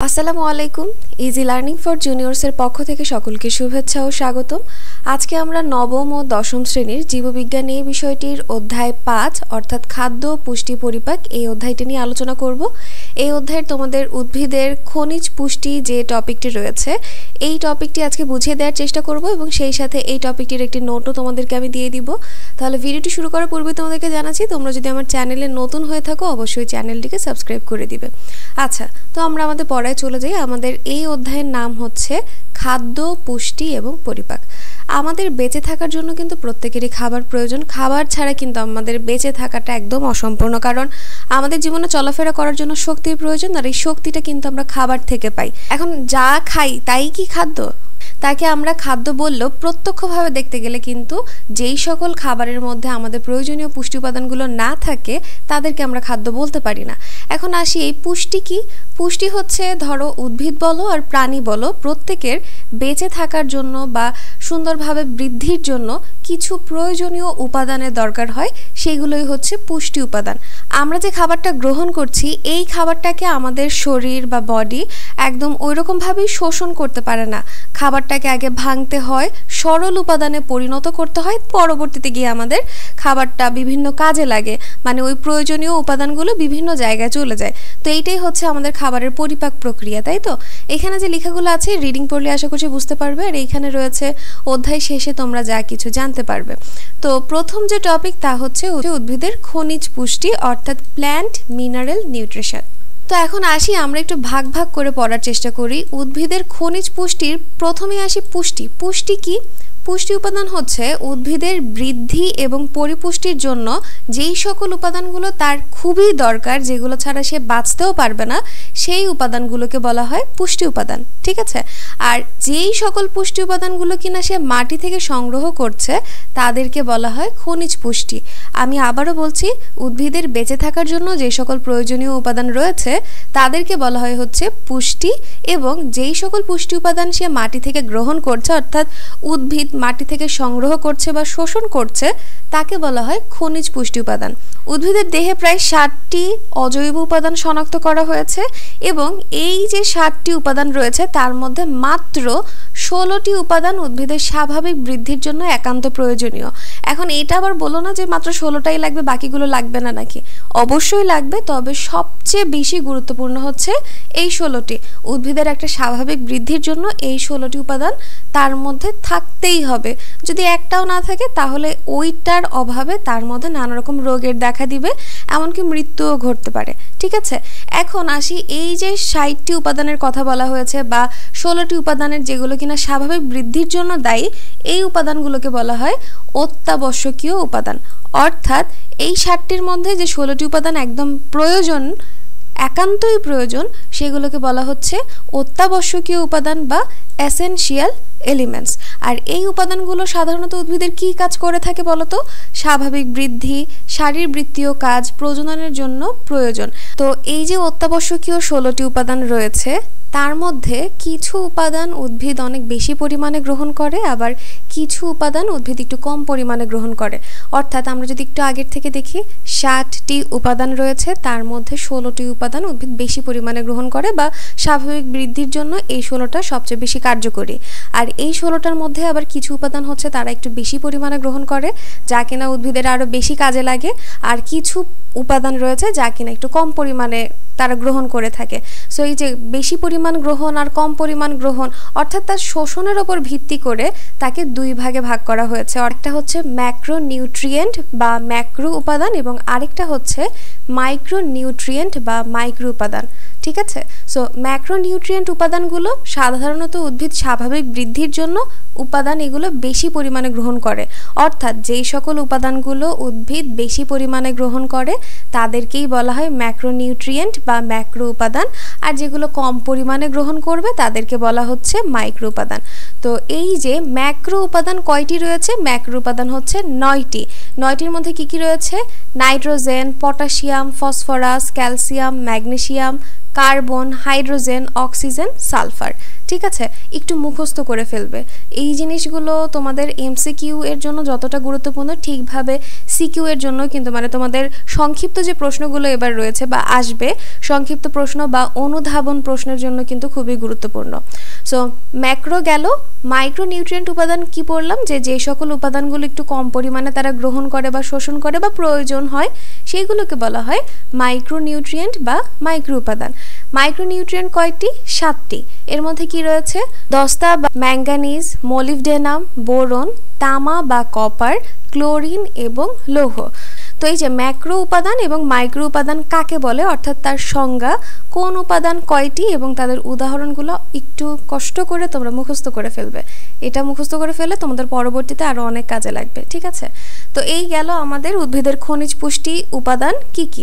আসসালামু আলাইকুম। Easy learning for জুনিয়র্সের পক্ষ থেকে সকলকে শুভেচ্ছা ও স্বাগতম। আজকে আমরা নবম ও দশম শ্রেণীর জীববিজ্ঞান এই বিষয়টির অধ্যায় 5 অর্থাৎ খাদ্য পুষ্টি পরিপাক এই অধ্যায়টি নিয়ে আলোচনা করব। এই অধ্যায়ের তোমাদের উদ্ভিদের খনিজ পুষ্টি যে টপিকটি রয়েছে এই টপিকটি আজকে বুঝিয়ে দেওয়ার চেষ্টা করব এবং সেই সাথে এই টপিকটির একটি নোটও তোমাদেরকে আমি দিয়ে দিব। তাহলে ভিডিওটি শুরু করার পূর্বে তোমাদেরকে জানাচ্ছি, তোমরা যদি আমার চ্যানেলে নতুন হয়ে থাকো অবশ্যই চ্যানেলটিকে সাবস্ক্রাইব করে দিবে। আচ্ছা, তো আমরা আমাদের পড়ায় চলে যাই। আমাদের এই অধ্যায়ের নাম হচ্ছে খাদ্য পুষ্টি এবং পরিপাক। আমাদের বেঁচে থাকার জন্য কিন্তু প্রত্যেকেরই খাবার প্রয়োজন। খাবার ছাড়া কিন্তু আমাদের বেঁচে থাকাটা একদম অসম্পূর্ণ, কারণ আমাদের জীবনে চলাফেরা করার জন্য শক্তির প্রয়োজন, আর এই শক্তিটা কিন্তু আমরা খাবার থেকে পাই। এখন যা খাই তাই কি খাদ্য? তাকে আমরা খাদ্য বললেও প্রত্যক্ষভাবে দেখতে গেলে কিন্তু যেই সকল খাবারের মধ্যে আমাদের প্রয়োজনীয় পুষ্টি উপাদানগুলো না থাকে তাদেরকে আমরা খাদ্য বলতে পারি না। এখন আসি, এই পুষ্টি কি? পুষ্টি হচ্ছে ধরো উদ্ভিদ বলো আর প্রাণী বলো, প্রত্যেকের বেঁচে থাকার জন্য বা সুন্দরভাবে বৃদ্ধির জন্য কিছু প্রয়োজনীয় উপাদানের দরকার হয়, সেগুলোই হচ্ছে পুষ্টি উপাদান। আমরা যে খাবারটা গ্রহণ করছি এই খাবারটাকে আমাদের শরীর বা বডি একদম ওইরকমভাবেই শোষণ করতে পারে না। খাবারটাকে আগে ভাঙতে হয়, সরল উপাদানে পরিণত করতে হয়, পরবর্তীতে গিয়ে আমাদের খাবারটা বিভিন্ন কাজে লাগে, মানে ওই প্রয়োজনীয় উপাদানগুলো বিভিন্ন জায়গায় চলে যায়। তো এইটাই হচ্ছে আমাদের খাবারের পরিপাক প্রক্রিয়া, তাই তো? এখানে যে লেখাগুলো আছে রিডিং পড়লে আশা করছি বুঝতে পারবে, আর এইখানে রয়েছে অধ্যায় শেষে তোমরা যা কিছু জানতে পারবে। তো প্রথম যে টপিক তা হচ্ছে উদ্ভিদের খনিজ পুষ্টি অর্থাৎ প্ল্যান্ট মিনারেল নিউট্রিশন। তো এখন আসি, আমরা একটু ভাগ ভাগ করে পড়ার চেষ্টা করি। উদ্ভিদের খনিজ পুষ্টির প্রথমে আসি পুষ্টি। পুষ্টি কি? পুষ্টি উপাদান হচ্ছে উদ্ভিদের বৃদ্ধি এবং পরিপুষ্টির জন্য যেই সকল উপাদানগুলো তার খুবই দরকার, যেগুলো ছাড়া সে বাঁচতেও পারবে না, সেই উপাদানগুলোকে বলা হয় পুষ্টি উপাদান। ঠিক আছে? আর যেই সকল পুষ্টি উপাদানগুলো কিনা সে মাটি থেকে সংগ্রহ করছে তাদেরকে বলা হয় খনিজ পুষ্টি। আমি আবারও বলছি, উদ্ভিদের বেঁচে থাকার জন্য যে সকল প্রয়োজনীয় উপাদান রয়েছে তাদেরকে বলা হয় হচ্ছে পুষ্টি, এবং যেই সকল পুষ্টি উপাদান সে মাটি থেকে গ্রহণ করছে অর্থাৎ উদ্ভিদ মাটি থেকে সংগ্রহ করছে বা শোষণ করছে তাকে বলা হয় খনিজ পুষ্টি উপাদান। উদ্ভিদের দেহে প্রায় 60টি অজৈব উপাদান শনাক্ত করা হয়েছে, এবং এই যে 60টি উপাদান রয়েছে তার মধ্যে মাত্র 16টি উপাদান উদ্ভিদের স্বাভাবিক বৃদ্ধির জন্য একান্ত প্রয়োজনীয়। এখন এটা আবার বলো না যে মাত্র 16টাই লাগবে, বাকিগুলো লাগবে না নাকি? অবশ্যই লাগবে, তবে সবচেয়ে বেশি গুরুত্বপূর্ণ হচ্ছে এই 16টি। উদ্ভিদের একটা স্বাভাবিক বৃদ্ধির জন্য এই 16টি উপাদান তার মধ্যে থাকতেই হবে। যদি একটাও না থাকে তাহলে ওইটার অভাবে তার মধ্যে নানা রকম রোগের দেখা দিবে, এমনকি মৃত্যুও ঘটতে পারে। ঠিক আছে? এখন আসি, এই যে 60টি উপাদানের কথা বলা হয়েছে বা 16টি উপাদানের যেগুলো কিনা স্বাভাবিক বৃদ্ধির জন্য দায়ী, এই উপাদানগুলোকে বলা হয় অত্যাবশ্যকীয় উপাদান। অর্থাৎ এই 60টির মধ্যে যে 16টি উপাদান একদম প্রয়োজন, একান্তই প্রয়োজন, সেগুলোকে বলা হচ্ছে অত্যাবশ্যকীয় উপাদান বা এসেনশিয়াল এলিমেন্টস। আর এই উপাদানগুলো সাধারণত উদ্ভিদের কি কাজ করে থাকে বলতো? স্বাভাবিক বৃদ্ধি, শারীরবৃত্তীয় কাজ, প্রজননের জন্য প্রয়োজন। তো এই যে অত্যাবশ্যকীয় 16টি উপাদান রয়েছে তার মধ্যে কিছু উপাদান উদ্ভিদ অনেক বেশি পরিমাণে গ্রহণ করে, আবার কিছু উপাদান উদ্ভিদ একটু কম পরিমাণে গ্রহণ করে। অর্থাৎ আমরা যদি একটু আগের থেকে দেখি, 60টি উপাদান রয়েছে, তার মধ্যে 16টি উপাদান উদ্ভিদ বেশি পরিমাণে গ্রহণ করে বা স্বাভাবিক বৃদ্ধির জন্য এই 16টা সবচেয়ে বেশি কার্যকরী। আর এই 16টার মধ্যে আবার কিছু উপাদান হচ্ছে তারা একটু বেশি পরিমাণে গ্রহণ করে, যা কিনা উদ্ভিদের আরও বেশি কাজে লাগে, আর কিছু উপাদান রয়েছে যা কিনা একটু কম পরিমাণে তারা গ্রহণ করে থাকে। সো এই যে বেশি পরিমাণ গ্রহণ আর কম পরিমাণ গ্রহণ, অর্থাৎ তার শোষণের ওপর ভিত্তি করে তাকে দুই ভাগে ভাগ করা হয়েছে। একটা হচ্ছে ম্যাক্রো নিউট্রিয়েন্ট বা ম্যাক্রো উপাদান, এবং আরেকটা হচ্ছে মাইক্রো নিউট্রিয়েন্ট বা মাইক্রো উপাদান। ঠিক আছে? সো ম্যাক্রো নিউট্রিয়েন্ট উপাদানগুলো সাধারণত উদ্ভিদ স্বাভাবিক বৃদ্ধির জন্য উপাদান এগুলো বেশি পরিমাণে গ্রহণ করে। অর্থাৎ যেই সকল উপাদানগুলো উদ্ভিদ বেশি পরিমাণে গ্রহণ করে তাদেরকেই বলা হয় ম্যাক্রো নিউট্রিয়েন্ট বা ম্যাক্রো উপাদান, আর যেগুলো কম পরিমাণে গ্রহণ করবে তাদেরকে বলা হচ্ছে মাইক্রো উপাদান। তো এই যে ম্যাক্রো উপাদান কয়টি রয়েছে? ম্যাক্রো উপাদান হচ্ছে 9টি। 9টির মধ্যে কি কি রয়েছে? Nitrogen, potassium, phosphorus, calcium, magnesium, carbon, hydrogen, oxygen, sulphur. ঠিক আছে, একটু মুখস্থ করে ফেলবে। এই জিনিসগুলো তোমাদের এমসিকিউ এর জন্য যতটা গুরুত্বপূর্ণ ঠিকভাবে সিকিউ এর জন্য কিন্তু মানে তোমাদের সংক্ষিপ্ত যে প্রশ্নগুলো এবার রয়েছে বা আসবে সংক্ষিপ্ত প্রশ্ন বা অনুধাবন প্রশ্নের জন্য কিন্তু খুবই গুরুত্বপূর্ণ। সো ম্যাক্রো গেল। মাইক্রোনিউট্রিয়েন্ট উপাদান কি পড়লাম, যে সকল উপাদানগুলো একটু কম পরিমাণে তারা গ্রহণ করে বা শোষণ করে বা প্রয়োজন হয় সেইগুলোকে বলা হয় মাইক্রোনিউট্রিয়েন্ট বা মাইক্রো উপাদান। মাইক্রোনিউট্রিয়েন্ট কয়টি? 7টি। এর মধ্যে কি রয়েছে? দস্তা বা ম্যাঙ্গানিজ, মলিবডেনাম, বোরন, তামা বা কপার, ক্লোরিন এবং লৌহ। তো এই যে ম্যাক্রো উপাদান এবং মাইক্রো উপাদান কাকে বলে, অর্থাৎ তার সংজ্ঞা, কোন উপাদান কয়টি এবং তাদের উদাহরণগুলো একটু কষ্ট করে তোমরা মুখস্থ করে ফেলবে। এটা মুখস্থ করে ফেললে তোমাদের পরবর্তীতে আরও অনেক কাজে লাগবে। ঠিক আছে, তো এই গেল আমাদের উদ্ভিদের খনিজ পুষ্টি উপাদান কি কি।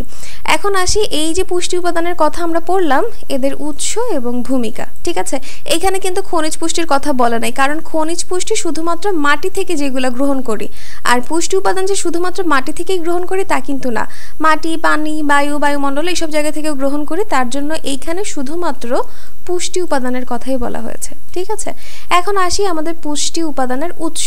এখন আসি, এই যে পুষ্টি উপাদানের কথা আমরা পড়লাম এদের উৎস এবং ভূমিকা। ঠিক আছে, এইখানে কিন্তু খনিজ পুষ্টির কথা বলা নাই, কারণ খনিজ পুষ্টি শুধুমাত্র মাটি থেকে যেগুলো গ্রহণ করি, আর পুষ্টি উপাদান যে শুধুমাত্র মাটি থেকেই গ্রহণ করি তা কিন্তু না। মাটি, পানি, বায়ুমণ্ডল এইসব জায়গা থেকেও গ্রহণ করি, তার জন্য এইখানে শুধুমাত্র পুষ্টি উপাদানের কথাই বলা হয়েছে। ঠিক আছে, এখন আসি আমাদের পুষ্টি উপাদানের উৎস,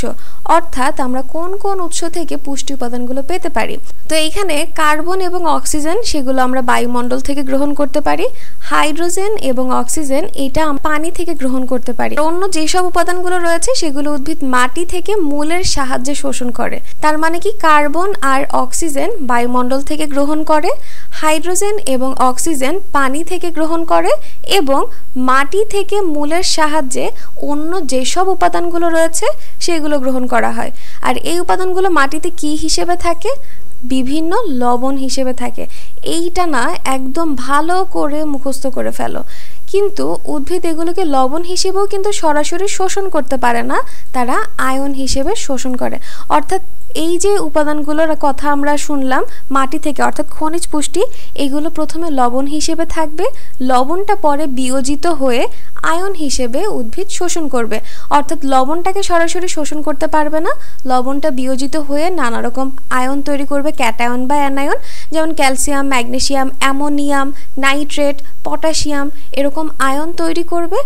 অর্থাৎ আমরা কোন কোন উৎস থেকে পুষ্টি উপাদানগুলো পেতে পারি। তো এইখানে কার্বন এবং অক্সিজেন সেগুলো আমরা বায়ুমণ্ডল থেকে গ্রহণ করতে পারি। হাইড্রোজেন এবং অক্সিজেন এটা পানি থেকে গ্রহণ করতে পারি। অন্য যেসব উপাদানগুলো রয়েছে সেগুলো উদ্ভিদ মাটি থেকে মূলের সাহায্যে শোষণ করে। তার মানে কি, কার্বন আর অক্সিজেন বায়ুমণ্ডল থেকে গ্রহণ করে, হাইড্রোজেন এবং অক্সিজেন পানি থেকে গ্রহণ করে, এবং মাটি থেকে মূলের সাহায্যে অন্য যেসব উপাদানগুলো রয়েছে সেগুলো গ্রহণ করা হয়। আর এই উপাদানগুলো মাটিতে কি হিসেবে থাকে? বিভিন্ন লবণ হিসেবে থাকে। এইটা না একদম ভালো করে মুখস্থ করে ফেলো। কিন্তু উদ্ভিদ এগুলোকে লবণ হিসেবেও কিন্তু সরাসরি শোষণ করতে পারে না, তারা আয়ন হিসেবে শোষণ করে। অর্থাৎ এই যে উপাদানগুলোর কথা আমরা শুনলাম মাটি থেকে, অর্থাৎ খনিজ পুষ্টি, এগুলো প্রথমে লবণ হিসেবে থাকবে, লবণটা পরে বিয়োজিত হয়ে আয়ন হিসেবে উদ্ভিদ শোষণ করবে। অর্থাৎ লবণটাকে সরাসরি শোষণ করতে পারবে না, লবণটা বিয়োজিত হয়ে নানা রকম আয়ন তৈরি করবে, ক্যাটায়ন বা অ্যানায়ন, যেমন calcium, magnesium, ammonium, nitrate, potassium, এরকম আয়ন তৈরি করবে।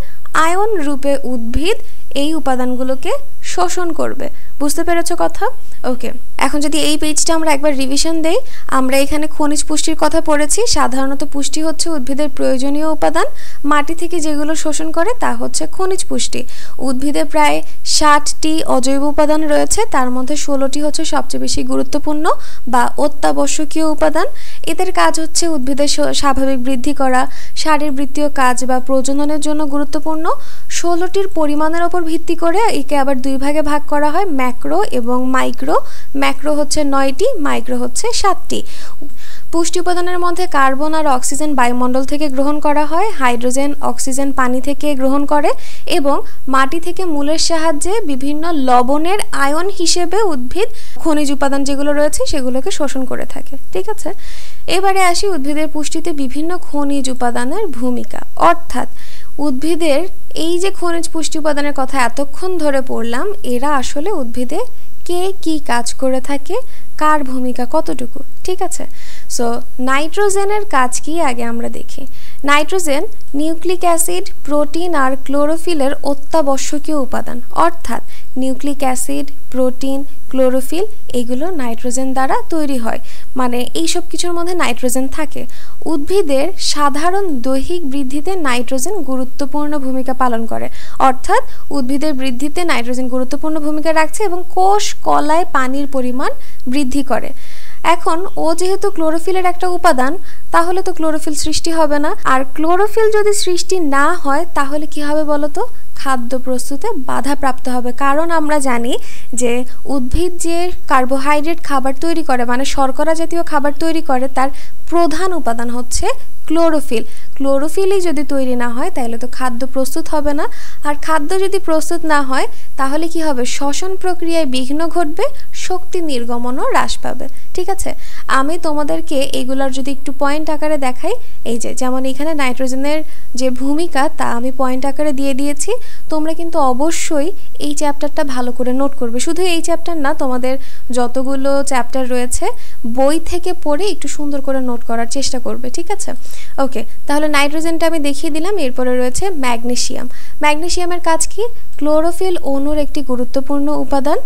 আয়ন রূপে উদ্ভিদ এই উপাদানগুলোকে শোষণ করবে। বুঝতে পেরেছো কথা? ওকে, এখন যদি এই পেজটা আমরা একবার রিভিশন দেই, আমরা এখানে খনিজ পুষ্টির কথা পড়েছি। সাধারণত পুষ্টি হচ্ছে উদ্ভিদের প্রয়োজনীয় উপাদান, মাটি থেকে যেগুলো শোষণ করে তা হচ্ছে খনিজ পুষ্টি। উদ্ভিদে প্রায় 60টি অজৈব উপাদান রয়েছে, তার মধ্যে 16টি হচ্ছে সবচেয়ে বেশি গুরুত্বপূর্ণ বা অত্যাবশ্যকীয় উপাদান। এদের কাজ হচ্ছে উদ্ভিদের স্বাভাবিক বৃদ্ধি করা, শারীরবৃত্তীয় কাজ বা প্রজননের জন্য গুরুত্বপূর্ণ। 16টির পরিমাণের ওপর ভিত্তি করে একে আবার দুই ভাগে ভাগ করা হয়, ম্যাক্রো এবং মাইক্রো। ম্যাক্রো হচ্ছে 9টি, মাইক্রো হচ্ছে 7টি। পুষ্টি উপাদানের মধ্যে কার্বন আর অক্সিজেন বায়ুমণ্ডল থেকে গ্রহণ করা হয়, হাইড্রোজেন, অক্সিজেন পানি থেকে গ্রহণ করে, এবং মাটি থেকে মূলের সাহায্যে বিভিন্ন লবণের আয়ন হিসেবে উদ্ভিদ খনিজ উপাদান যেগুলো রয়েছে সেগুলোকে শোষণ করে থাকে। ঠিক আছে, এবারে আসি উদ্ভিদের পুষ্টিতে বিভিন্ন খনিজ উপাদানের ভূমিকা। অর্থাৎ উদ্ভিদের এই যে খনিজ পুষ্টি উপাদানের কথা এতক্ষণ ধরে পড়লাম, এরা আসলে উদ্ভিদে কে কি কাজ করে থাকে, কার ভূমিকা কতটুকু। ঠিক আছে, সো নাইট্রোজেনের কাজ কি আগে আমরা দেখি। নাইট্রোজেন নিউক্লিক অ্যাসিড, প্রোটিন আর ক্লোরোফিলের অত্যাবশ্যকীয় উপাদান। অর্থাৎ নিউক্লিক অ্যাসিড, প্রোটিন, ক্লোরোফিল এগুলো নাইট্রোজেন দ্বারা তৈরি হয়, মানে এই সব কিছুর মধ্যে নাইট্রোজেন থাকে। উদ্ভিদের সাধারণ দৈহিক বৃদ্ধিতে নাইট্রোজেন গুরুত্বপূর্ণ ভূমিকা পালন করে। অর্থাৎ উদ্ভিদের বৃদ্ধিতে নাইট্রোজেন গুরুত্বপূর্ণ ভূমিকা রাখছে এবং কোষ কলায় পানির পরিমাণ বৃদ্ধি করে। এখন ও যেহেতু ক্লোরোফিলের একটা উপাদান, তাহলে তো ক্লোরোফিল সৃষ্টি হবে না। আর ক্লোরোফিল যদি সৃষ্টি না হয় তাহলে কি হবে বলো তো? খাদ্য প্রস্তুতে বাধাপ্রাপ্ত হবে। কারণ আমরা জানি যে উদ্ভিদ যে কার্বোহাইড্রেট খাবার তৈরি করে, মানে শর্করা জাতীয় খাবার তৈরি করে, তার প্রধান উপাদান হচ্ছে ক্লোরোফিল। ক্লোরোফিলই যদি তৈরি না হয় তাহলে তো খাদ্য প্রস্তুত হবে না। আর খাদ্য যদি প্রস্তুত না হয় তাহলে কি হবে? শ্বসন প্রক্রিয়ায় বিঘ্ন ঘটবে, শক্তি নির্গমনও হ্রাস পাবে। ঠিক আছে, আমি তোমাদেরকে এগুলার যদি একটু পয়েন্ট আকারে দেখাই, এই যে যেমন এখানে নাইট্রোজেনের যে ভূমিকা তা আমি পয়েন্ট আকারে দিয়ে দিয়েছি। তোমরা কিন্তু অবশ্যই এই চ্যাপ্টারটা ভালো করে নোট করবে। শুধু এই চ্যাপ্টার না, তোমাদের যতগুলো চ্যাপ্টার রয়েছে বই থেকে পড়ে একটু সুন্দর করে নোট করার চেষ্টা করবে। ঠিক আছে, ওকে, তাহলে নাইট্রোজেনটা আমি দেখিয়ে দিলাম। এরপরে রয়েছে ম্যাগনেসিয়াম। ম্যাগনেসিয়ামের কাজ কি? ক্লোরোফিল অণুর একটি গুরুত্বপূর্ণ উপাদান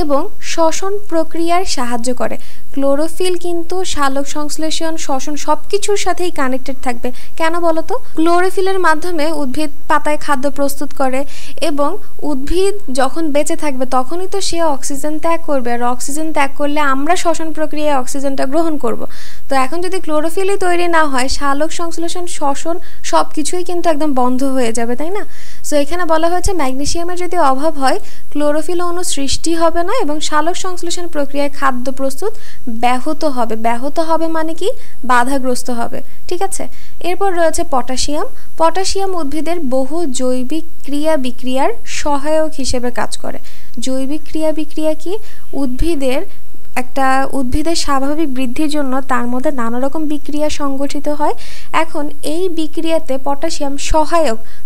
এবং শ্বসন প্রক্রিয়ার সাহায্য করে। ক্লোরোফিল কিন্তু সালোক সংশ্লেষণ, শ্বসন সবকিছুর সাথেই কানেক্টেড থাকবে। কেন বলো তো? ক্লোরোফিলের মাধ্যমে উদ্ভিদ পাতায় খাদ্য প্রস্তুত করে এবং উদ্ভিদ যখন বেঁচে থাকবে তখনই তো সে অক্সিজেন ত্যাগ করবে, আর অক্সিজেন ত্যাগ করলে আমরা শ্বসন প্রক্রিয়ায় অক্সিজেনটা গ্রহণ করব। তো এখন যদি ক্লোরোফিলই তৈরি না হয়, সালোক সংশ্লেষণ, শ্বসন সব কিছুই কিন্তু একদম বন্ধ হয়ে যাবে, তাই না? সো এখানে বলা হয়েছে ম্যাগনেসিয়ামের যদি অভাব হয়, ক্লোরোফিল অণু সৃষ্টি হবে না এবং সালোক সংশ্লেষণ প্রক্রিয়ায় খাদ্য প্রস্তুত ব্যাহত হবে। ব্যাহত হবে মানে কি? বাধাগ্রস্ত হবে। ঠিক আছে, এরপর রয়েছে পটাশিয়াম। পটাশিয়াম উদ্ভিদের বহু জৈবিক ক্রিয়া বিক্রিয়ার সহায়ক হিসেবে কাজ করে। জৈবিক ক্রিয়া বিক্রিয়া কি? উদ্ভিদের স্বাভাবিক বৃদ্ধির জন্য তার মধ্যে নানা রকম বিক্রিয়া সংগঠিত হয়। এখন এই বিক্রিয়াতে পটাশিয়াম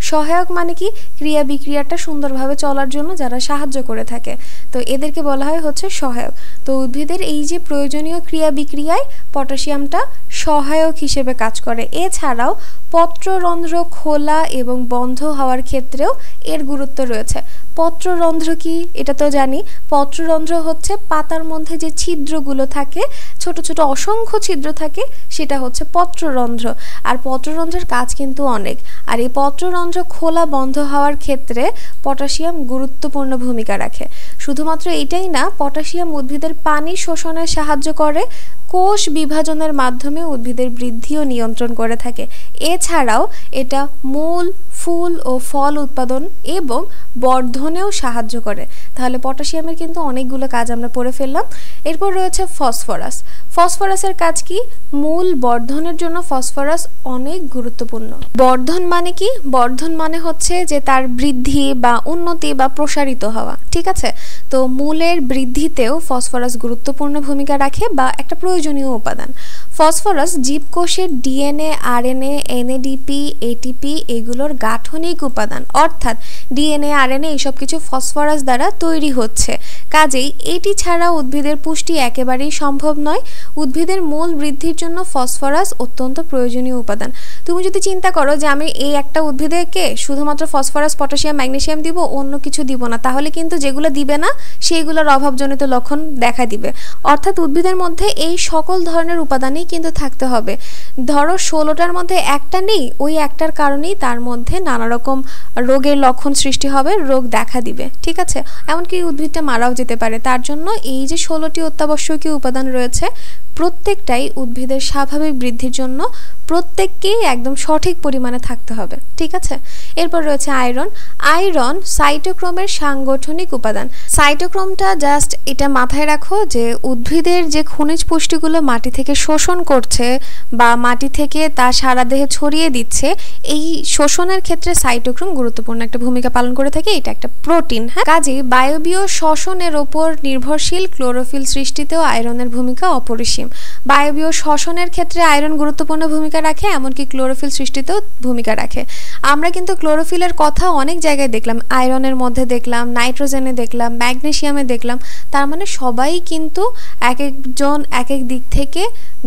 সহায়ক মানে কি? ক্রিয়া বিক্রিয়াটা সুন্দরভাবে চলার জন্য যারা সাহায্য করে থাকে, তো এদেরকে বলা হয় হচ্ছে সহায়ক। তো উদ্ভিদের এই যে প্রয়োজনীয় ক্রিয়া বিক্রিয়ায় পটাশিয়ামটা সহায়ক হিসেবে কাজ করে। এছাড়াও পত্ররন্ধ্র খোলা এবং বন্ধ হওয়ার ক্ষেত্রেও এর গুরুত্ব রয়েছে। পত্ররন্ধ্র কি? এটা তো জানি। পত্ররন্ধ্র হচ্ছে পাতার মধ্যে যে ছিদ্রগুলো থাকে, ছোট ছোট অসংখ্য ছিদ্র থাকে, সেটা হচ্ছে পত্ররন্ধ্র। আর পত্ররন্ধ্রের কাজ কিন্তু অনেক। আর এই পত্ররন্ধ্র খোলা বন্ধ হওয়ার ক্ষেত্রে পটাশিয়াম গুরুত্বপূর্ণ ভূমিকা রাখে। শুধুমাত্র এইটাই না, পটাশিয়াম উদ্ভিদের পানি শোষণে সাহায্য করে, কোষ বিভাজনের মাধ্যমে উদ্ভিদের বৃদ্ধিও নিয়ন্ত্রণ করে থাকে। এছাড়াও এটা মূল, ফুল ও ফল উৎপাদন এবং বর্ধনেও সাহায্য করে। তাহলে পটাশিয়ামের কিন্তু অনেকগুলো কাজ আমরা পড়ে ফেললাম। এরপর রয়েছে ফসফরাস। ফসফরাসের কাজ কি? মূল বর্ধনের জন্য ফসফরাস অনেক গুরুত্বপূর্ণ। বর্ধন মানে কি? বর্ধন মানে হচ্ছে যে তার বৃদ্ধি বা উন্নতি বা প্রসারিত হওয়া। ঠিক আছে, তো মূলের বৃদ্ধিতেও ফসফরাস গুরুত্বপূর্ণ ভূমিকা রাখে বা একটা প্রয়োজনীয় উপাদান। ফসফরাস জীবকোষের ডিএনএ, আরএনএ, এনএডিপি, এটিপি এগুলোর গাঠনিক উপাদান, অর্থাৎ ডিএনএ, আরএনএ এইসব কিছু ফসফরাস দ্বারা তৈরি হচ্ছে। কাজেই এটি ছাড়া উদ্ভিদের পুষ্টি একেবারেই সম্ভব নয়। উদ্ভিদের মূল বৃদ্ধির জন্য ফসফরাস অত্যন্ত প্রয়োজনীয় উপাদান। তুমি যদি চিন্তা করো যে আমি এই একটা উদ্ভিদেরকে শুধুমাত্র ফসফরাস, পটাশিয়াম, ম্যাগনেসিয়াম দিব, অন্য কিছু দিব না, তাহলে কিন্তু যেগুলো দিবে না সেইগুলোর অভাবজনিত লক্ষণ দেখা দিবে। অর্থাৎ উদ্ভিদের মধ্যে এই সকল ধরনের উপাদানই কিন্তু থাকতে হবে। ধরো 16টার মধ্যে একটা নেই, ওই একটার কারণেই তার মধ্যে নানা রকম রোগের লক্ষণ সৃষ্টি হবে, রোগ দেখা দিবে। ঠিক আছে, এমনকি উদ্ভিদটা মারাও যেতে পারে। তার জন্য এই যে 16টি অত্যাবশ্যকীয় উপাদান রয়েছে, প্রত্যেকটাই উদ্ভিদের স্বাভাবিক বৃদ্ধির জন্য প্রত্যেককেই একদম সঠিক পরিমাণে থাকতে হবে। ঠিক আছে, এরপর রয়েছে আয়রন। আয়রন সাইটোক্রোমের সাংগঠনিক উপাদান। সাইটোক্রোমটা জাস্ট এটা মাথায় রাখো যে উদ্ভিদের যে খনিজ পুষ্টিগুলো মাটি থেকে শোষণ করছে বা মাটি থেকে তা সারা দেহে ছড়িয়ে দিচ্ছে, এই শোষণের ক্ষেত্রে সাইটোক্রোম গুরুত্বপূর্ণ একটা ভূমিকা পালন করে থাকে। এটা একটা প্রোটিন। হ্যাঁ, কাজেই বায়বীয় শ্বসনের ওপর নির্ভরশীল ক্লোরোফিল সৃষ্টিতেও আয়রনের ভূমিকা অপরিসীম। বায়বীয় শ্বসনের ক্ষেত্রে আয়রন গুরুত্বপূর্ণ ভূমিকা রাখে, এমনকি ক্লোরোফিল সৃষ্টিতেও ভূমিকা রাখে। আমরা কিন্তু ক্লোরোফিলের কথা অনেক জায়গায় দেখলাম, আয়রনের মধ্যে দেখলাম, নাইট্রোজেনে দেখলাম, ম্যাগনেসিয়ামে দেখলাম। তার মানে সবাই কিন্তু এক একজন এক এক দিক থেকে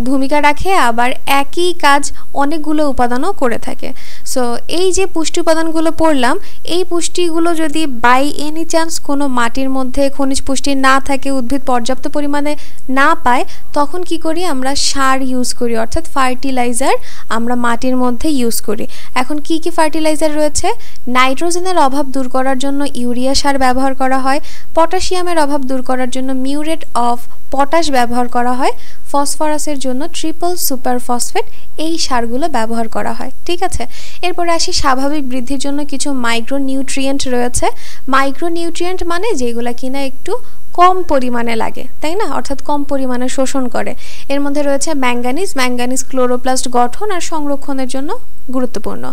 ভূমিকা রাখে, আবার একই কাজ অনেকগুলো উপাদানও করে থাকে। সো এই যে পুষ্টি উপাদানগুলো পড়লাম, এই পুষ্টিগুলো যদি বাই এনি চান্স কোনো মাটির মধ্যে খনিজ পুষ্টি না থাকে, উদ্ভিদ পর্যাপ্ত পরিমাণে না পায়, তখন কি করি? আমরা সার ইউজ করি, অর্থাৎ ফার্টিলাইজার আমরা মাটির মধ্যে ইউজ করি। এখন কি কি ফার্টিলাইজার রয়েছে? নাইট্রোজেনের অভাব দূর করার জন্য ইউরিয়া সার ব্যবহার করা হয়। পটাশিয়ামের অভাব দূর করার জন্য মিউরেট অফ পটাশ ব্যবহার করা হয়। ফসফরাসের জন্য ট্রিপল সুপার ফসফেট, এই সারগুলো ব্যবহার করা হয়। ঠিক আছে, এরপরে আসি স্বাভাবিক বৃদ্ধির জন্য কিছু মাইক্রোনিউট্রিয়েন্ট রয়েছে। মাইক্রোনিউট্রিয়েন্ট মানে যেগুলো কিনা একটু কম পরিমাণে লাগে, তাই না, অর্থাৎ কম পরিমাণে শোষণ করে। এর মধ্যে রয়েছে ম্যাঙ্গানিজ। ম্যাঙ্গানিজ ক্লোরোপ্লাস্ট গঠন আর সংরক্ষণের জন্য গুরুত্বপূর্ণ।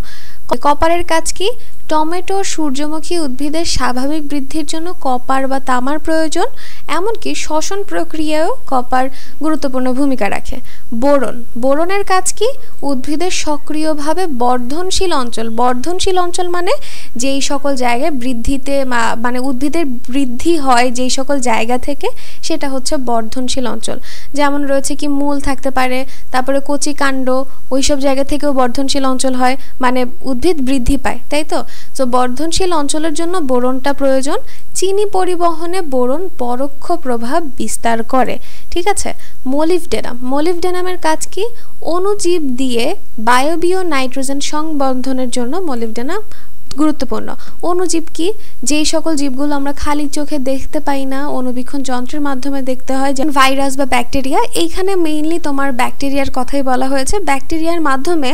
কপারের কাজ কি? টমেটো সূর্যমুখী উদ্ভিদের স্বাভাবিক বৃদ্ধির জন্য কপার বা তামার প্রয়োজন, এমনকি শ্বসন প্রক্রিয়ায়ও কপার গুরুত্বপূর্ণ ভূমিকা রাখে। বোরন, বোরনের কাজ কি? উদ্ভিদের সক্রিয়ভাবে বর্ধনশীল অঞ্চল, বর্ধনশীল অঞ্চল মানে যেই সকল জায়গায় বৃদ্ধিতে মানে উদ্ভিদের বৃদ্ধি হয় যেই সকল জায়গা থেকে, সেটা হচ্ছে বর্ধনশীল অঞ্চল। যেমন রয়েছে কি মূল থাকতে পারে, তারপরে কচি কাণ্ড, ওইসব জায়গা থেকেও বর্ধনশীল অঞ্চল হয়, মানে উদ্ভিদ বৃদ্ধি পায়, তাই তো? তো বর্ধনশীল অঞ্চলের জন্য বোরনটা প্রয়োজন। চিনি পরিবহনে বোরন পরোক্ষ প্রভাব বিস্তার করে, ঠিক আছে। মলিবডেনাম, মলিবডেনামের কাজ কি? অণুজীব দিয়ে বায়বীয় নাইট্রোজেন সংবন্ধনের জন্য মলিবডেনাম গুরুত্বপূর্ণ। অণুজীব কি? যেই সকল জীবগুলো আমরা খালি চোখে দেখতে পাই না, অণুবীক্ষণ যন্ত্রের মাধ্যমে দেখতে হয়, যেমন ভাইরাস বা ব্যাকটেরিয়া। এইখানে মেইনলি তোমার ব্যাকটেরিয়ার কথাই বলা হয়েছে। ব্যাকটেরিয়ার মাধ্যমে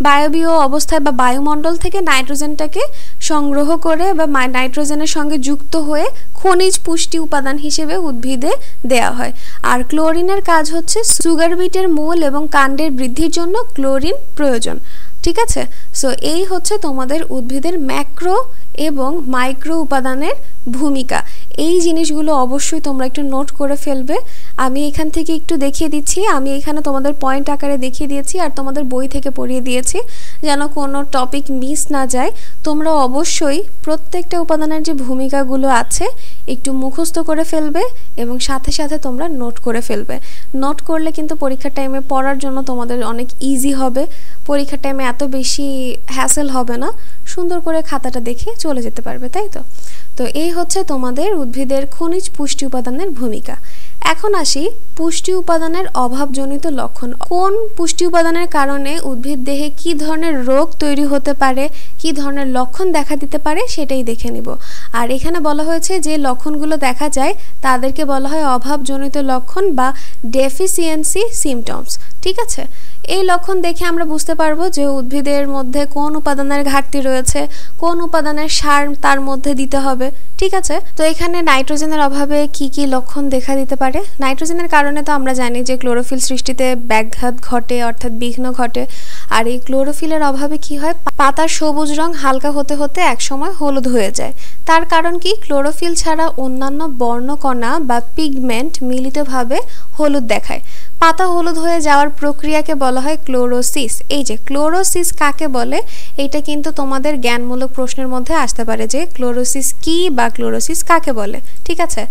বায়বীয় অবস্থায় বা বায়ুমণ্ডল থেকে নাইট্রোজেনটাকে সংগ্রহ করে বা নাইট্রোজেনের সঙ্গে যুক্ত হয়ে খনিজ পুষ্টি উপাদান হিসেবে উদ্ভিদে দেয়া হয়। আর ক্লোরিনের কাজ হচ্ছে সুগার বিটের মূল এবং কাণ্ডের বৃদ্ধির জন্য ক্লোরিন প্রয়োজন, ঠিক আছে। সো এই হচ্ছে তোমাদের উদ্ভিদের ম্যাক্রো এবং মাইক্রো উপাদানের ভূমিকা। এই জিনিসগুলো অবশ্যই তোমরা একটু নোট করে ফেলবে। আমি এখান থেকে একটু দেখিয়ে দিচ্ছি, আমি এখানে তোমাদের পয়েন্ট আকারে দেখিয়ে দিয়েছি আর তোমাদের বই থেকে পড়িয়ে দিয়েছি, যেন কোনো টপিক মিস না যায়। তোমরা অবশ্যই প্রত্যেকটা উপাদানের যে ভূমিকাগুলো আছে একটু মুখস্থ করে ফেলবে এবং সাথে সাথে তোমরা নোট করে ফেলবে। নোট করলে কিন্তু পরীক্ষার টাইমে পড়ার জন্য তোমাদের অনেক ইজি হবে, পরীক্ষার টাইমে এত বেশি হ্যাসেল হবে না, সুন্দর করে খাতাটা দেখে চলে যেতে পারবে, তাই তো? তো এই হচ্ছে তোমাদের উদ্ভিদের খনিজ পুষ্টি উপাদানের ভূমিকা। এখন আসি পুষ্টি উপাদানের অভাবজনিত লক্ষণ। কোন পুষ্টি উপাদানের কারণে উদ্ভিদ দেহে কি ধরনের রোগ তৈরি হতে পারে, কি ধরনের লক্ষণ দেখা দিতে পারে, সেটাই দেখে নিব। আর এখানে বলা হয়েছে যে লক্ষণগুলো দেখা যায় তাদেরকে বলা হয় অভাবজনিত লক্ষণ বা ডেফিসিয়েন্সি সিমটমস, ঠিক আছে। এই লক্ষণ দেখে আমরা বুঝতে পারবো যে উদ্ভিদের মধ্যে কোন উপাদানের ঘাটতি রয়েছে, কোন উপাদানের সার তার মধ্যে দিতে হবে, ঠিক আছে। তো এখানে নাইট্রোজেনের অভাবে কি কি লক্ষণ দেখা দিতে পারে? নাইট্রোজেনের কারণে তো আমরা জানি যে ক্লোরোফিল সৃষ্টিতে ব্যাঘাত ঘটে, অর্থাৎ বিঘ্ন ঘটে। আর এই ক্লোরোফিলের অভাবে কি হয়? পাতার সবুজ রং হালকা হতে হতে একসময় হলুদ হয়ে যায়। তার কারণ কি? ক্লোরোফিল ছাড়া অন্যান্য বর্ণকণা বা পিগমেন্ট মিলিতভাবে হলুদ দেখায়। পাতা হলুদ হয়ে যাওয়ার প্রক্রিয়াকে বলা হয় ক্লোরোসিস। এই যে ক্লোরোসিস কাকে বলে, এটা কিন্তু তোমাদের জ্ঞানমূলক প্রশ্নের মধ্যে আসতে পারে যে ক্লোরোসিস কি বা ক্লোরোসিস কাকে বলে, ঠিক আছে।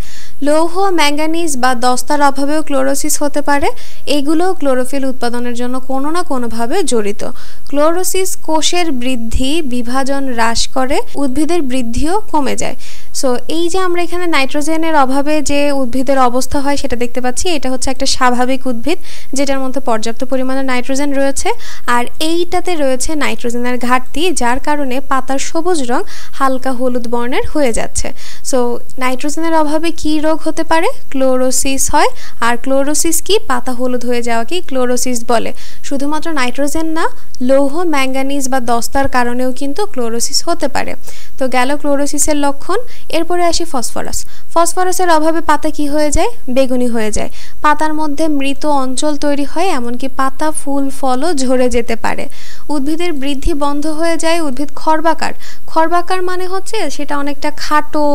লৌহ, ম্যাঙ্গানিজ বা দস্তার অভাবেও ক্লোরোসিস হতে পারে। এগুলো ক্লোরোফিল উৎপাদনের জন্য কোনো না কোনোভাবে জড়িত। ক্লোরোসিস কোষের বৃদ্ধি, বিভাজন হ্রাস করে, উদ্ভিদের বৃদ্ধিও কমে যায়। সো এই যে আমরা এখানে নাইট্রোজেনের অভাবে যে উদ্ভিদের অবস্থা হয় সেটা দেখতে পাচ্ছি, এটা হচ্ছে একটা স্বাভাবিক উদ্ভিদ যেটার মধ্যে পর্যাপ্ত পরিমাণে নাইট্রোজেন রয়েছে। আর এইটাতে রয়েছে নাইট্রোজেনের ঘাটতি, যার কারণে পাতার সবুজ রং হালকা হলুদ বর্ণের হয়ে যাচ্ছে। সো নাইট্রোজেনের অভাবে কি রোগ হতে পারে? ক্লোরোসিস হয়। আর ক্লোরোসিস কি? পাতা হলুদ হয়ে যাওয়াকেই ক্লোরোসিস বলে। শুধুমাত্র নাইট্রোজেন না, লৌহ, ম্যাঙ্গানিজ বা দস্তার কারণেও কিন্তু ক্লোরোসিস হতে পারে। তো গেল ক্লোরোসিসের লক্ষণ। এরপরে আসি ফসফরাস। ফসফরাসের অভাবে পাতা কি হয়ে যায়? বেগুনি হয়ে যায়। পাতার মধ্যে মৃত অঞ্চল তৈরি হয়, এমনকি পাতা, ফুল, ফলও ঝরে যেতে পারে। উদ্ভিদের বৃদ্ধি বন্ধ হয়ে যায়, উদ্ভিদ খর্বাকার। খর্বাকার মানে হচ্ছে সেটা অনেকটা খাটো,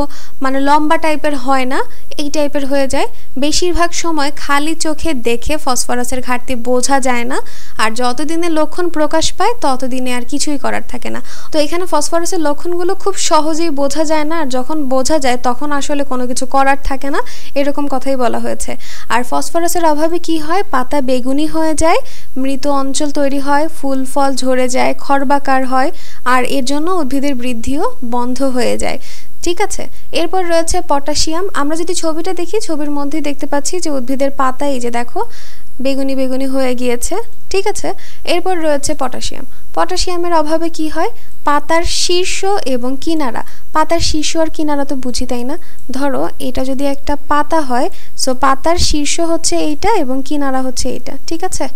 মানে লম্বা টাইপের হয় না, এই টাইপের হয়ে যায়। বেশিরভাগ সময় খালি চোখে দেখে ফসফরাসের ঘাটতি বোঝা যায় না, আর যতদিনে লক্ষণ প্রকাশ পায় ততদিনে আর কিছুই করার থাকে না। তো এখানে ফসফরাসের লক্ষণগুলো খুব সহজেই বোঝা যায় না, আর যখন বোঝা যায় তখন আসলে কোনো কিছু করার থাকে না, এরকম কথাই বলা হয়েছে। আর ফসফরাসের অভাবে কি হয়? পাতা বেগুনি হয়ে যায়, মৃত অঞ্চল তৈরি হয়, ফুল ফল ঝরে যায়, খর্বাকার হয়, আর এর জন্য উদ্ভিদের বৃদ্ধিও বন্ধ হয়ে যায়, ঠিক আছে। এরপর রয়েছে পটাশিয়াম। আমরা যদি ছবিটা দেখি, ছবির মধ্যেই দেখতে পাচ্ছি যে উদ্ভিদের পাতা এই যে দেখো বেগুনি বেগুনি হয়ে গিয়েছে, ঠিক আছে। এরপর রয়েছে পটাশিয়াম। পটাশিয়ামের অভাবে কি হয়? পাতার শীর্ষ এবং কিনারা। পাতার শীর্ষ আর কিনারা তো বুঝি, তাই না? ধরো এটা যদি একটা পাতা হয়, সো পাতার শীর্ষ হচ্ছে এইটা এবং কিনারা হচ্ছে এইটা, ঠিক আছে।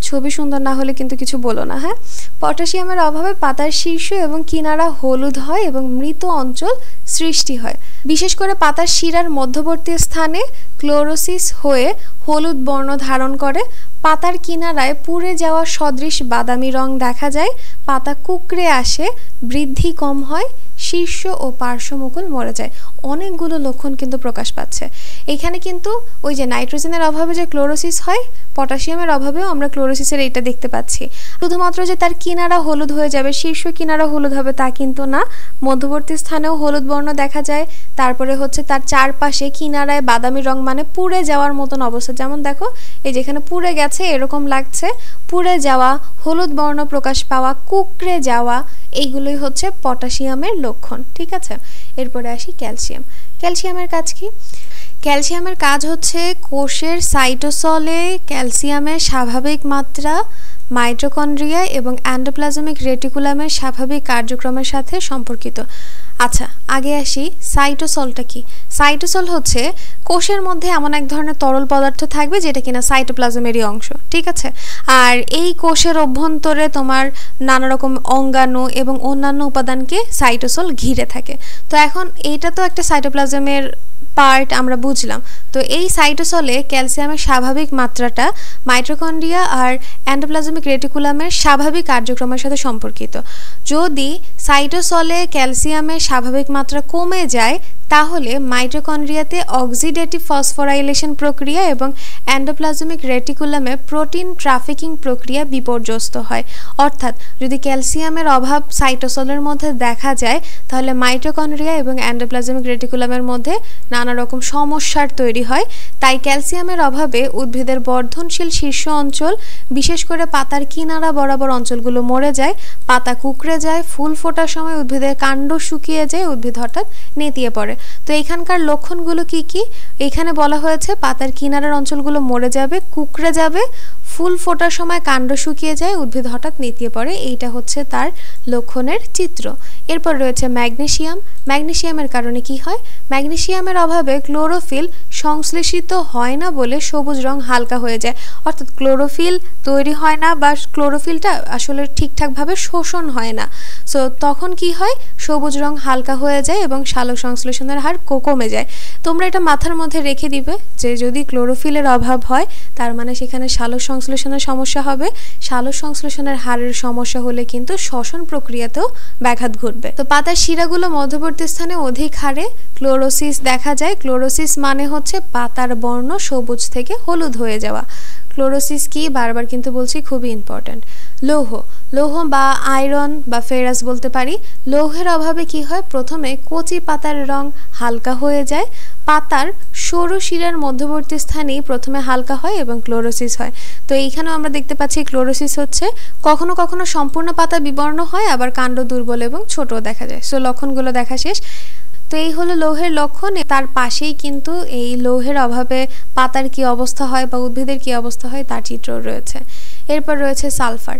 ছবি সুন্দর না হলে কিন্তু কিছু বলো না, হ্যাঁ। পটাশিয়ামের অভাবে পাতার শীর্ষ এবং কিনারা হলুদ হয় এবং মৃত অঞ্চল সৃষ্টি হয়। বিশেষ করে পাতার শিরার মধ্যবর্তী স্থানে ক্লোরোসিস হয়ে হলুদ বর্ণ ধারণ করে। পাতার কিনারায় পুড়ে যাওয়া সদৃশ বাদামি রং দেখা যায়। পাতা কুঁকড়ে আসে, বৃদ্ধি কম হয়, শীর্ষ ও পার্শ্বমুকুল মরে যায়। অনেকগুলো লক্ষণ কিন্তু প্রকাশ পাচ্ছে এখানে। কিন্তু ওই যে নাইট্রোজেনের অভাবে যে ক্লোরোসিস হয়, পটাশিয়ামের অভাবেও আমরা ক্লোরোসিসের এইটা দেখতে পাচ্ছি। শুধুমাত্র যে তার কিনারা হলুদ হয়ে যাবে, শীর্ষ কিনারা হলুদ হবে তা কিন্তু না, মধ্যবর্তী স্থানেও হলুদ বর্ণ দেখা যায়। তারপরে হচ্ছে তার চারপাশে কিনারায় বাদামি রং, মানে পুড়ে যাওয়ার মতন অবস্থা। যেমন দেখো এই যেখানে পুড়ে গেছে এরকম লাগছে, পুড়ে যাওয়া, হলুদ বর্ণ প্রকাশ পাওয়া, কুকড়ে যাওয়া, এইগুলোই হচ্ছে পটাশিয়ামের লক্ষণ। ঠিক আছে, এরপরে আসি ক্যালসিয়াম। ক্যালসিয়ামের কাজ কি? ক্যালসিয়ামের কাজ হচ্ছে কোষের সাইটোসলে ক্যালসিয়ামের স্বাভাবিক মাত্রা মাইটোকন্ড্রিয়া এবং এন্ডোপ্লাজমিক রেটিকুলামের স্বাভাবিক কার্যক্রমের সাথে সম্পর্কিত। আচ্ছা, আগে আসি সাইটোসলটা কি। সাইটোসল হচ্ছে কোষের মধ্যে এমন এক ধরনের তরল পদার্থ থাকবে যেটা কিনা সাইটোপ্লাজমেরই অংশ। ঠিক আছে, আর এই কোষের অভ্যন্তরে তোমার নানা রকম অঙ্গাণু এবং অন্যান্য উপাদানকে সাইটোসল ঘিরে থাকে। তো এখন এইটা তো একটা সাইটোপ্লাজমের পার্ট আমরা বুঝলাম। তো এই সাইটোসলে ক্যালসিয়ামের স্বাভাবিক মাত্রাটা মাইটোকন্ড্রিয়া আর এন্ডোপ্লাজমিক রেটিকুলামের স্বাভাবিক কার্যক্রমের সাথে সম্পর্কিত। যদি সাইটোসলে ক্যালসিয়ামের স্বাভাবিক মাত্রা কমে যায় তাহলে মাইটোকন্ড্রিয়াতে অক্সিডেটিভ ফসফোরাইলেশন প্রক্রিয়া এবং এন্ডোপ্লাজমিক রেটিকুলামে প্রোটিন ট্রাফিকিং প্রক্রিয়া বিপর্যস্ত হয়। অর্থাৎ যদি ক্যালসিয়ামের অভাব সাইটোসলের মধ্যে দেখা যায় তাহলে মাইটোকন্ড্রিয়া এবং এন্ডোপ্লাজমিক রেটিকুলামের মধ্যে নানা রকম সমস্যার তৈরি হয়। তাই ক্যালসিয়ামের অভাবে উদ্ভিদের বর্ধনশীল শীর্ষ অঞ্চল, বিশেষ করে পাতার কিনারা বরাবর অঞ্চলগুলো মরে যায়, পাতা কুঁকড়ে যায়, ফুল ফোটার সময় উদ্ভিদের কাণ্ড শুকিয়ে যায়, উদ্ভিদ হঠাৎ নেতিয়ে পড়ে। তো এখানকার লক্ষণগুলো কি কি? এখানে বলা হয়েছে পাতার কিনারার অঞ্চলগুলো মরে যাবে, কুঁকড়ে যাবে, ফুল ফোটার সময় কাণ্ড শুকিয়ে যায়, উদ্ভিদ হঠাৎ নেতিয়ে পড়ে। এইটা হচ্ছে তার লক্ষণের চিত্র। এরপর রয়েছে ম্যাগনেসিয়াম। ম্যাগনেসিয়ামের কারণে কি হয়? ম্যাগনেসিয়ামের অভাবে ক্লোরোফিল সংশ্লেষিত হয় না বলে সবুজ রং হালকা হয়ে যায়। অর্থাৎ ক্লোরোফিল তৈরি হয় না বা ক্লোরোফিলটা আসলে ঠিকঠাকভাবে শোষণ হয় না। সো তখন কি হয়? সবুজ রং হালকা হয়ে যায় এবং সালোক সংশ্লেষণের হার কমে যায়। তোমরা এটা মাথার মধ্যে রেখে দিবে যে যদি ক্লোরোফিলের অভাব হয় তার মানে সেখানে সালোক সংশ্লেষণের সমস্যা হবে। সালোক সংশ্লেষণের হারের সমস্যা হলে কিন্তু শ্বসন প্রক্রিয়াতেও ব্যাঘাত ঘটবে। তো পাতার শিরাগুলো মধ্যবর্তী স্থানে অধিক হারে ক্লোরোসিস দেখা যায়। ক্লোরোসিস মানে হচ্ছে পাতার বর্ণ সবুজ থেকে হলুদ হয়ে যাওয়া। ক্লোরোসিস কি বারবার কিন্তু বলছি, খুবই ইম্পর্ট্যান্ট। লৌহ বা আয়রন বা ফেরাস বলতে পারি। লৌহের অভাবে কি হয়? প্রথমে কচি পাতার রং হালকা হয়ে যায়। পাতার সরু শিরার মধ্যবর্তী স্থানেই প্রথমে হালকা হয় এবং ক্লোরোসিস হয়। তো এইখানেও আমরা দেখতে পাচ্ছি ক্লোরোসিস হচ্ছে কখনো কখনো সম্পূর্ণ পাতা বিবর্ণ হয়, আবার কাণ্ড দুর্বল এবং ছোট দেখা যায়। সো লক্ষণগুলো দেখা শেষ। তো এই হলো লৌহের লক্ষণ। তার পাশেই কিন্তু এই লৌহের অভাবে পাতার কি অবস্থা হয় বা উদ্ভিদের কি অবস্থা হয় তার চিত্র রয়েছে। এরপর রয়েছে সালফার।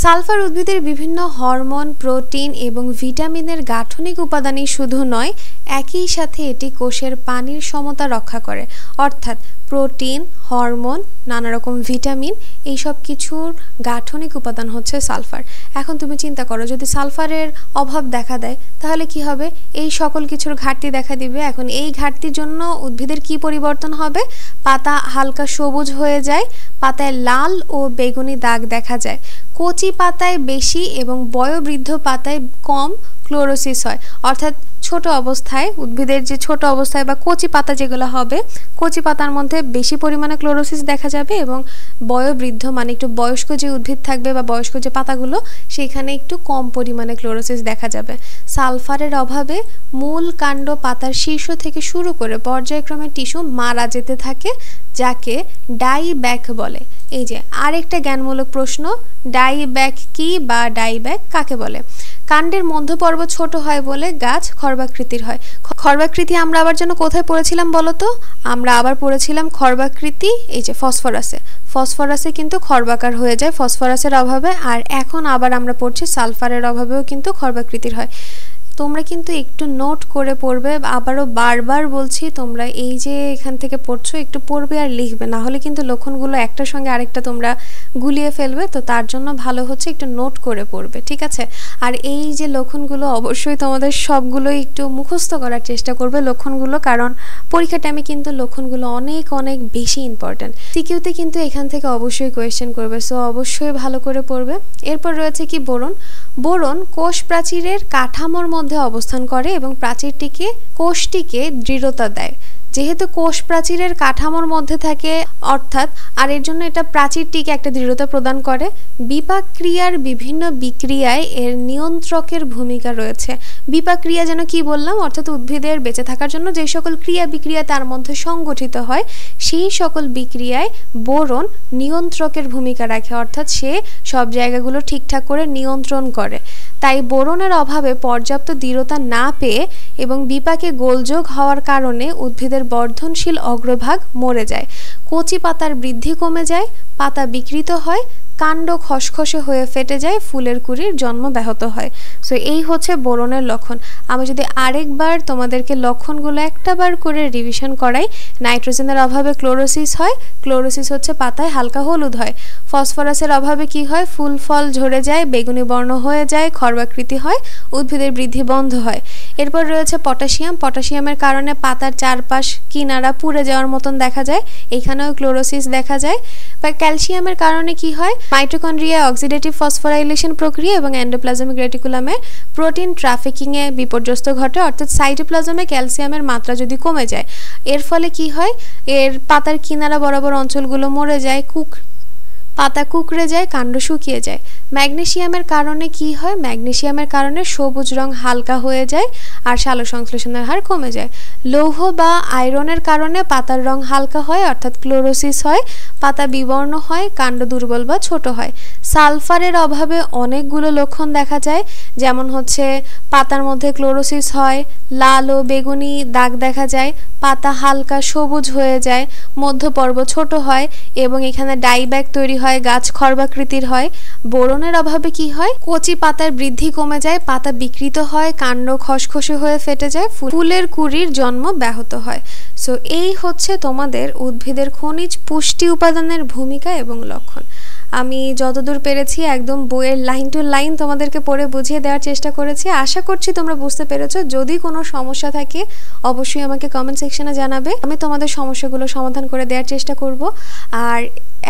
সালফার উদ্ভিদের বিভিন্ন হরমোন, প্রোটিন এবং ভিটামিনের গাঠনিক উপাদানই শুধু নয়, একই সাথে এটি কোষের পানির সমতা রক্ষা করে। অর্থাৎ প্রোটিন, হরমোন, নানা রকম ভিটামিন, এই সব কিছুর গাঠনিক উপাদান হচ্ছে সালফার। এখন তুমি চিন্তা করো যদি সালফারের অভাব দেখা দেয় তাহলে কি হবে? এই সকল কিছুর ঘাটতি দেখা দিবে। এখন এই ঘাটতির জন্য উদ্ভিদের কি পরিবর্তন হবে? পাতা হালকা সবুজ হয়ে যায়, পাতায় লাল ও বেগুনি দাগ দেখা যায়, কচি পাতায় বেশি এবং বয়োবৃদ্ধ পাতায় কম ক্লোরোসিস হয়। অর্থাৎ ছোট অবস্থায় উদ্ভিদের যে ছোট অবস্থায় বা কচি পাতা যেগুলো হবে, কচি পাতার মধ্যে বেশি পরিমাণে ক্লোরোসিস দেখা যাবে এবং বয়োবৃদ্ধ মানে একটু বয়স্ক যে উদ্ভিদ থাকবে বা বয়স্ক যে পাতাগুলো সেখানে একটু কম পরিমাণে ক্লোরোসিস দেখা যাবে। সালফারের অভাবে মূল কাণ্ড পাতার শীর্ষ থেকে শুরু করে পর্যায়ক্রমে টিস্যু মারা যেতে থাকে, যাকে ডাইব্যাক বলে। এই যে আরেকটা জ্ঞানমূলক প্রশ্ন, ডাইব্যাক কি বা ডাইব্যাক কাকে বলে? কাণ্ডের মধ্যপর্ব ছোট হয় বলে গাছ খর্বাকৃতির হয়। খর্বাকৃতি আমরা আবার যেন কোথায় পড়েছিলাম বলো তো? আমরা আবার পড়েছিলাম খর্বাকৃতি এই যে ফসফরাসে। ফসফরাসে কিন্তু খর্বাকার হয়ে যায় ফসফরাসের অভাবে। আর এখন আবার আমরা পড়ছি সালফারের অভাবেও কিন্তু খর্বাকৃতির হয়। তোমরা কিন্তু একটু নোট করে পড়বে। আবারও বারবার বলছি, তোমরা এই যে এখান থেকে পড়ছো একটু পড়বে আর লিখবে, না হলে কিন্তু লক্ষণগুলো একটার সঙ্গে আরেকটা তোমরা গুলিয়ে ফেলবে। তো তার জন্য ভালো হচ্ছে একটু নোট করে পড়বে, ঠিক আছে? আর এই যে লক্ষণগুলো অবশ্যই তোমাদের সবগুলোই একটু মুখস্থ করার চেষ্টা করবে লক্ষণগুলো, কারণ পরীক্ষার টাইমে কিন্তু লক্ষণগুলো অনেক অনেক বেশি ইম্পর্ট্যান্ট। সিকিউতে কিন্তু এখান থেকে অবশ্যই কোয়েশ্চেন করবে, সো অবশ্যই ভালো করে পড়বে। এরপর রয়েছে কি বোরন। বোরন কোষ প্রাচীরের কাঠামোর মধ্যে মধ্যে অবস্থান করে এবং প্রাচীরটিকে কোষটিকে দৃঢ়তা দেয়। যেহেতু কোষ প্রাচীরের কাঠামোর মধ্যে থাকে অর্থাৎ আর এর জন্য এটা প্রাচীরটিকে একটা দৃঢ়তা প্রদান করে। বিপাক ক্রিয়ার বিভিন্ন বিক্রিয়ায় এর নিয়ন্ত্রকের ভূমিকা রয়েছে। বিপাক ক্রিয়া যেন কি বললাম, অর্থাৎ উদ্ভিদের বেঁচে থাকার জন্য যে সকল ক্রিয়া বিক্রিয়া তার মধ্যে সংগঠিত হয় সেই সকল বিক্রিয়ায় বোরন নিয়ন্ত্রকের ভূমিকা রাখে, অর্থাৎ সে সব জায়গাগুলো ঠিকঠাক করে নিয়ন্ত্রণ করে। তাই বোরনের অভাবে পর্যাপ্ত দৃঢ়তা না পেয়ে এবং বিপাকে গোলযোগ হওয়ার কারণে উদ্ভিদের বর্ধনশীল অগ্রভাগ মরে যায়, কচি পাতার বৃদ্ধি কমে যায়, পাতা বিকৃত হয়, কাণ্ড খসখসে হয়ে ফেটে যায়, ফুলের কুঁড়ির জন্ম ব্যাহত হয়। সো এই হচ্ছে বোরনের লক্ষণ। আমি যদি আরেকবার তোমাদেরকে লক্ষণগুলো একটাবার করে রিভিশন করাই, নাইট্রোজেনের অভাবে ক্লোরোসিস হয়, ক্লোরোসিস হচ্ছে পাতায় হালকা হলুদ হয়। ফসফরাসের অভাবে কি হয়, ফুল ফল ঝরে যায়, বেগুনি বর্ণ হয়ে যায়, খর্বাকৃতি হয়, উদ্ভিদের বৃদ্ধি বন্ধ হয়। এরপর রয়েছে পটাশিয়াম, পটাশিয়ামের কারণে পাতার চারপাশ কিনারা পুড়ে যাওয়ার মতন দেখা যায়, এখানেও ক্লোরোসিস দেখা যায়। বা ক্যালসিয়ামের কারণে কি হয়, মাইটোকন্ড্রিয়া অক্সিডেটিভ ফসফোরাইলেশন প্রক্রিয়া এবং এন্ডোপ্লাজমিক রেটিকুলামে প্রোটিন ট্রাফিকিংয়ে বিপর্যস্ত ঘটে, অর্থাৎ সাইটোপ্লাজমে ক্যালসিয়ামের মাত্রা যদি কমে যায় এর ফলে কি হয়, এর পাতার কিনারা বরাবর অঞ্চলগুলো মরে যায়, পাতা কুঁকড়ে যায়, কাণ্ড শুকিয়ে যায়। ম্যাগনেসিয়ামের কারণে কি হয়, ম্যাগনেসিয়ামের কারণে সবুজ রং হালকা হয়ে যায় আর সালোকসংশ্লেষণের হার কমে যায়। লৌহ বা আয়রনের কারণে পাতার রং হালকা হয়, অর্থাৎ ক্লোরোসিস হয়, পাতা বিবর্ণ হয়, কাণ্ড দুর্বল বা ছোট হয়। সালফারের অভাবে অনেকগুলো লক্ষণ দেখা যায়, যেমন হচ্ছে পাতার মধ্যে ক্লোরোসিস হয়, লাল ও বেগুনি দাগ দেখা যায়, পাতা হালকা সবুজ হয়ে যায়, মধ্যপর্ব ছোট হয় এবং এখানে ডাইব্যাক তৈরি হয়, গাছ খর্বাকৃতির হয়। বোরনের অভাবে কি হয়, কচি পাতার বৃদ্ধি কমে যায়, পাতা বিকৃত হয়, কাণ্ড খসখসে হয়ে ফেটে যায়, ফুলের কুঁড়ির জন্ম ব্যাহত হয়। সো এই হচ্ছে তোমাদের উদ্ভিদের খনিজ পুষ্টি উপাদানের ভূমিকা এবং লক্ষণ। আমি যতদূর পেরেছি একদম বইয়ের লাইন টু লাইন তোমাদেরকে পড়ে বুঝিয়ে দেওয়ার চেষ্টা করেছি। আশা করছি তোমরা বুঝতে পেরেছো। যদি কোনো সমস্যা থাকে অবশ্যই আমাকে কমেন্ট সেকশনে জানাবে, আমি তোমাদের সমস্যাগুলো সমাধান করে দেওয়ার চেষ্টা করব। আর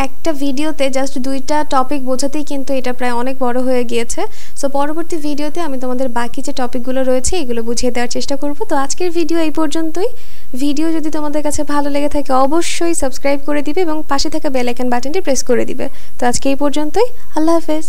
একটা ভিডিওতে জাস্ট 2টা টপিক বোঝাতেই কিন্তু এটা প্রায় অনেক বড় হয়ে গিয়েছে। সো পরবর্তী ভিডিওতে আমি তোমাদের বাকি যে টপিকগুলো রয়েছে এগুলো বুঝিয়ে দেওয়ার চেষ্টা করব। তো আজকের ভিডিও এই পর্যন্তই। ভিডিও যদি তোমাদের কাছে ভালো লেগে থাকে অবশ্যই সাবস্ক্রাইব করে দিবে এবং পাশে থাকা বেল আইকন বাটনটি প্রেস করে দিবে। তো আজকে এই পর্যন্তই। আল্লাহ হাফেজ।